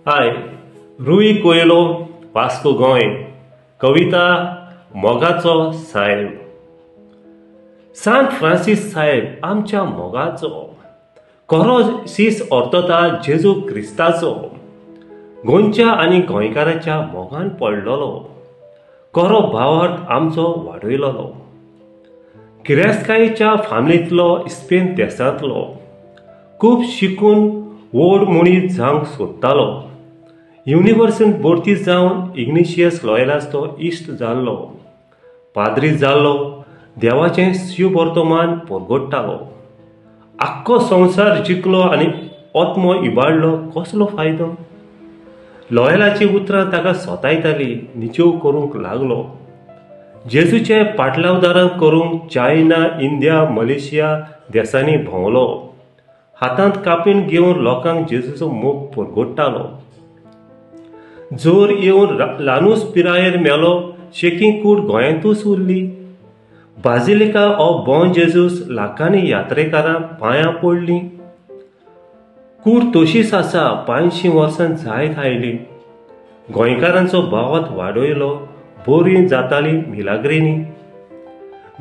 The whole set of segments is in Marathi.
हाय, रुई कोयलो वास्को गोंय. कविता मोगाचो साहेब. सांत फ्रांसीस साहेब आमच्या मोगाचो, खरो सीस ऑर्थोता जेजू क्रिस्ताचो, गोंयच्या आनी गोंयकाराच्या मोगान पडलोलो, खरो भावार्थ आमचो वाडयलोलो. गिरेस्तकायेच्या फामलींतलो स्पेन देशांतलो, खूब शिकून व्हड मनीस जावंक सोदतालो. युनिवर्सिटींत भरती जावन इग्निशियस लॉयलाचो इश्ट जाल्लो, पाद्री जाल्लो, देवाचें शिववर्तमान परगट्टालो. आख्खो संवसार जिखलो आनी ओत्मो इबाडलो, कसलो फायदो? लॉयलाची उतरां ताका सोतायताली, निच्यो करूंक लागलो. जेजूचे पाटलावदारण करूंक चायना, इंडिया, मलेशिया देशांनी भोंवलो. हातांत कापीण घेवन लोकांक जेजूचो मोग परगट्टालो. जोर येवन लानूस पिरायेर मेलो, शेकी कूड गोंयांतूच उरली. बाजिलिका ऑफ बॉर्न जेजूस लाखांनी यात्रेकारां पांयां पडलीं. कूड तशीच आसा, 500 वर्सां जायत आयली. गोंयकारांचो भावार्थ वाडयलो, बरी जाताली मिलाग्रेनी.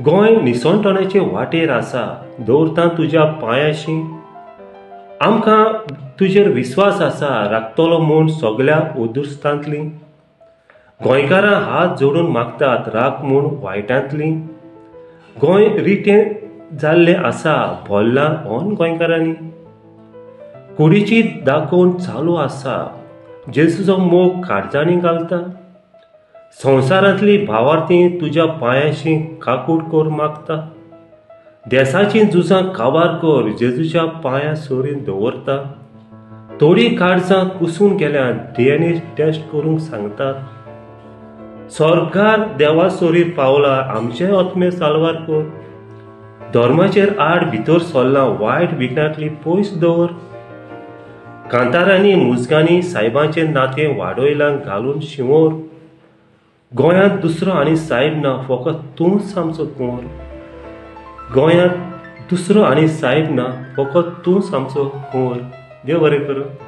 गोंय निसणटण्याचे वाटेर आसा, दवरता तुज्या पांयाशी. आमकां तुजेर विस्वास आसा, राखतलो म्हूण सगळ्या ओदुस्तांतली. गोंयकारां हात जोडून मागतात, राख म्हूण वायटांतली. गोंय रिटें जाल्लें आसा, भोल्लां ओन गोंयकारांनी. कुडीची दाखोवन चालू आसा, जेजूचो मोग काळजांनी घालता. संवसारांतली भावार्थी तुज्या पांयाशी काकूट कोर मागता. देशाची झुजां काबार कर, जेजूच्या पांयां सोरीन दवरता. थोडी काळजां कुसून गेल्यात, DNA टेस्ट करूंक सांगतात. सरकार देवा सोरीर पावला, आमचे आत्मे साल्वार कर. धर्माचेर आड भितर सरला, वायट विघ्नांतली पयस दवर. कांतारांनी मुजगांनी सायबांचें नातें वाडयलां घालून शिंवोर. गोंयांत दुसरो आनी साहेब ना, फकत तूंच आमचो कुंवर. गोंयांत दुसरो आनी साहेब ना, फकत तूंच आमचो कुंवर. देव बरें करूं.